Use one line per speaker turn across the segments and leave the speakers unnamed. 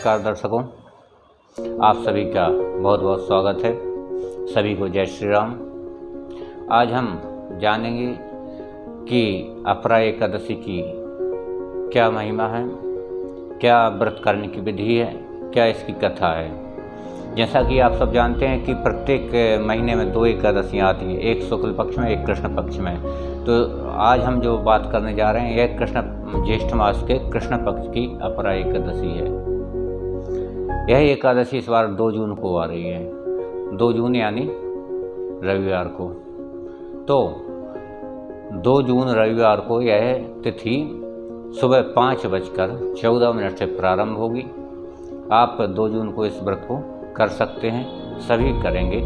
नमस्कार दर्शकों, आप सभी का बहुत बहुत स्वागत है। सभी को जय श्री राम। आज हम जानेंगे कि अपरा एकादशी की क्या महिमा है, क्या व्रत करने की विधि है, क्या इसकी कथा है। जैसा कि आप सब जानते हैं कि प्रत्येक महीने में 2 एकादशियाँ आती हैं, एक शुक्ल पक्ष में, एक कृष्ण पक्ष में। तो आज हम जो बात करने जा रहे हैं यह ज्येष्ठ मास के कृष्ण पक्ष की अपरा एकादशी है। यह एकादशी इस बार 2 जून को आ रही है, 2 जून यानी रविवार को। तो 2 जून रविवार को यह तिथि सुबह 5:14 से प्रारंभ होगी। आप 2 जून को इस व्रत को कर सकते हैं, सभी करेंगे।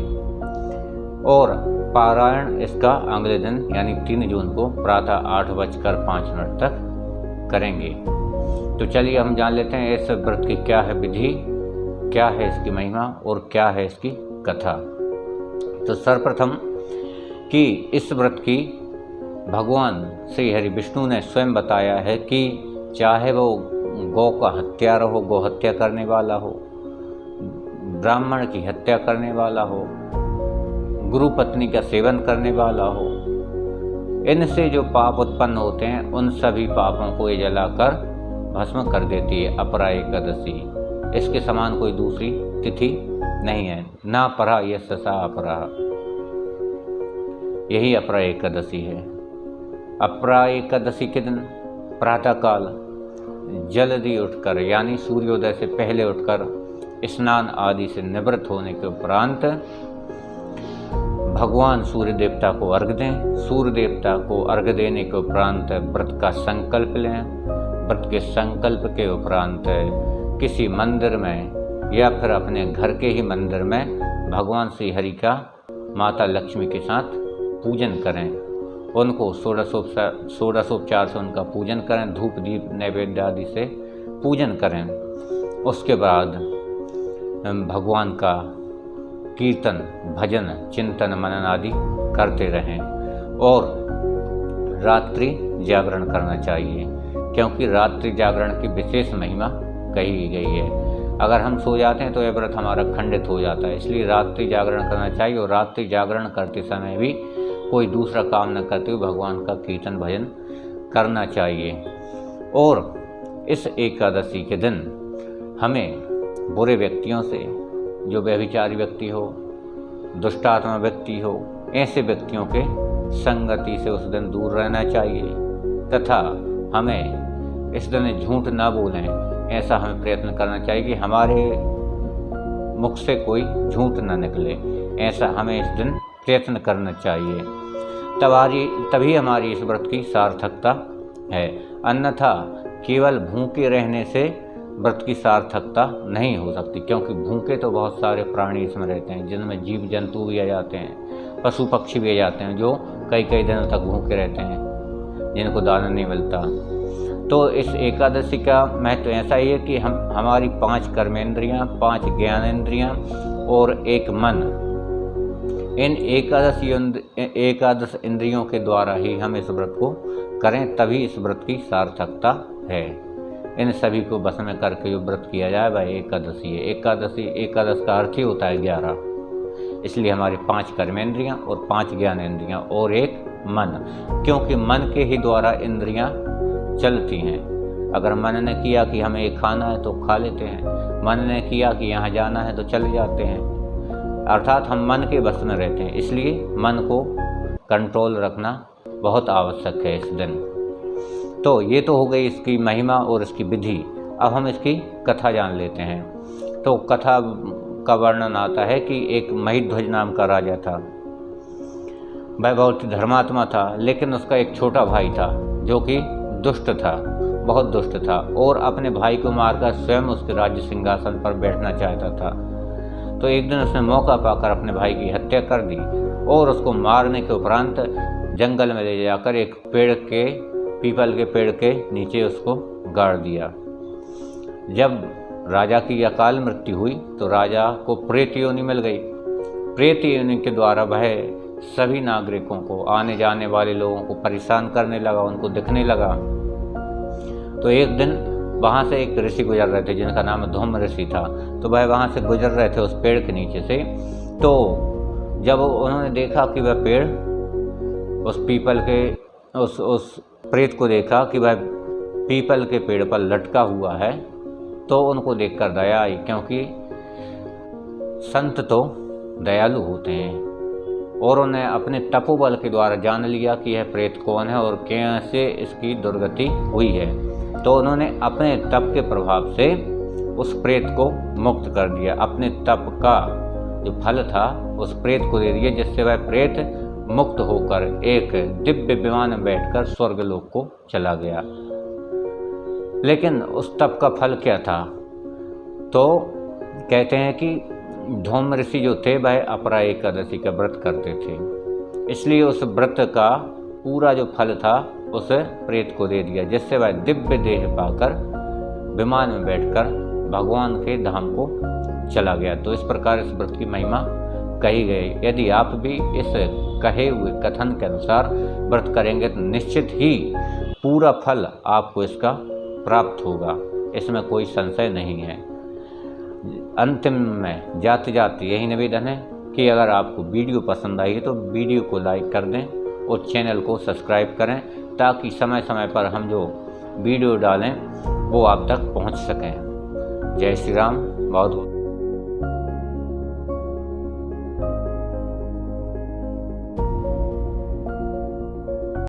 और पारायण इसका अगले दिन यानी 3 जून को प्रातः 8:05 तक करेंगे। तो चलिए हम जान लेते हैं इस व्रत की क्या है विधि, क्या है इसकी महिमा और क्या है इसकी कथा। तो सर्वप्रथम कि इस व्रत की भगवान श्री हरि विष्णु ने स्वयं बताया है कि चाहे वो गौ का हत्यारा हो, गौ हत्या करने वाला हो, ब्राह्मण की हत्या करने वाला हो, गुरु पत्नी का सेवन करने वाला हो, इनसे जो पाप उत्पन्न होते हैं उन सभी पापों को ये जलाकर भस्म कर देती है अपरा एकादशी। इसके समान कोई दूसरी तिथि नहीं है। ना परा ये ससा अपरा, यही अपरा एकादशी है। अपरा एकादशी के दिन प्रातःकाल जल्दी उठकर यानी सूर्योदय से पहले उठकर स्नान आदि से निवृत्त होने के उपरांत भगवान सूर्य देवता को अर्घ्य दें। सूर्य देवता को अर्घ्य देने के उपरांत व्रत का संकल्प लें। व्रत के संकल्प के उपरांत किसी मंदिर में या फिर अपने घर के ही मंदिर में भगवान श्री हरि का माता लक्ष्मी के साथ पूजन करें। उनको षोडशोपचार से उनका पूजन करें, धूप दीप नैवेद्य आदि से पूजन करें। उसके बाद भगवान का कीर्तन, भजन, चिंतन, मनन आदि करते रहें और रात्रि जागरण करना चाहिए, क्योंकि रात्रि जागरण की विशेष महिमा कही गई है। अगर हम सो जाते हैं तो यह व्रत हमारा खंडित हो जाता है, इसलिए रात्रि जागरण करना चाहिए। और रात्रि जागरण करते समय भी कोई दूसरा काम न करते हुए भगवान का कीर्तन भजन करना चाहिए। और इस एकादशी के दिन हमें बुरे व्यक्तियों से, जो व्यभिचारी व्यक्ति हो, दुष्टात्मा व्यक्ति हो, ऐसे व्यक्तियों के संगति से उस दिन दूर रहना चाहिए। तथा हमें इस दिन झूठ ना बोलें, ऐसा हमें प्रयत्न करना चाहिए कि हमारे मुख से कोई झूठ ना निकले, ऐसा हमें इस दिन प्रयत्न करना चाहिए। तभी हमारी इस व्रत की सार्थकता है। अन्यथा केवल भूखे रहने से व्रत की सार्थकता नहीं हो सकती, क्योंकि भूखे तो बहुत सारे प्राणी इसमें रहते हैं, जिनमें जीव जंतु भी आ जाते हैं, पशु पक्षी भी आ जाते हैं, जो कई कई दिनों तक भूखे रहते हैं, जिनको दाना नहीं मिलता। तो इस एकादशी का महत्व ऐसा ही है कि हमारी 5 कर्मेंद्रियां, 5 ज्ञानेंद्रियां और 1 मन, इन एकादश इंद्रियों के द्वारा ही हम इस व्रत को करें, तभी इस व्रत की सार्थकता है। इन सभी को बस में करके जो व्रत किया जाए वह एकादशी है। एकादश का अर्थ ही होता है 11, इसलिए हमारी 5 कर्मेंद्रियां और 5 ज्ञानेंद्रियां और 1 मन, क्योंकि मन के ही द्वारा इंद्रियां चलती हैं। अगर मन ने किया कि हमें ये खाना है तो खा लेते हैं, मन ने किया कि यहाँ जाना है तो चले जाते हैं, अर्थात हम मन के बस में रहते हैं। इसलिए मन को कंट्रोल रखना बहुत आवश्यक है इस दिन। तो ये तो हो गई इसकी महिमा और इसकी विधि। अब हम इसकी कथा जान लेते हैं। तो कथा का वर्णन आता है कि एक महिध्वज नाम का राजा था। वह बहुत धर्मात्मा था, लेकिन उसका एक छोटा भाई था जो कि दुष्ट था, बहुत दुष्ट था, और अपने भाई को मारकर स्वयं उसके राज्य सिंहासन पर बैठना चाहता था। तो एक दिन उसने मौका पाकर अपने भाई की हत्या कर दी और उसको मारने के उपरांत जंगल में ले जाकर एक पीपल के पेड़ के नीचे उसको गाड़ दिया। जब राजा की अकाल मृत्यु हुई तो राजा को प्रेत योनि मिल गई। प्रेत योनि के द्वारा वह सभी नागरिकों को, आने जाने वाले लोगों को परेशान करने लगा, उनको दिखने लगा। तो एक दिन वहाँ से एक ऋषि गुजर रहे थे जिनका नाम धूम ऋषि था। तो वह वहाँ से गुजर रहे थे उस पेड़ के नीचे से। तो जब उन्होंने देखा कि वह पेड़ उस पीपल के उस प्रेत को देखा कि वह पीपल के पेड़ पर लटका हुआ है, तो उनको देखकर दया आई, क्योंकि संत तो दयालु होते हैं। और उन्हें अपने तपोबल के द्वारा जान लिया कि यह प्रेत कौन है और कैसे इसकी दुर्गति हुई है। तो उन्होंने अपने तप के प्रभाव से उस प्रेत को मुक्त कर दिया। अपने तप का जो फल था उस प्रेत को दे दिया, जिससे वह प्रेत मुक्त होकर एक दिव्य विमान में बैठकर स्वर्गलोक को चला गया। लेकिन उस तप का फल क्या था? तो कहते हैं कि धूम ऋषि जो थे वह अपरा एकादशी का व्रत करते थे, इसलिए उस व्रत का पूरा जो फल था उस प्रेत को दे दिया, जिससे वह दिव्य देह पाकर विमान में बैठकर भगवान के धाम को चला गया। तो इस प्रकार इस व्रत की महिमा कही गई। यदि आप भी इस कहे हुए कथन के अनुसार व्रत करेंगे तो निश्चित ही पूरा फल आपको इसका प्राप्त होगा, इसमें कोई संशय नहीं है। अंतिम में जाते जाते यही निवेदन है कि अगर आपको वीडियो पसंद आई है तो वीडियो को लाइक कर दें और चैनल को सब्सक्राइब करें, ताकि समय समय पर हम जो वीडियो डालें वो आप तक पहुंच सकें। जय श्री राम। बहुत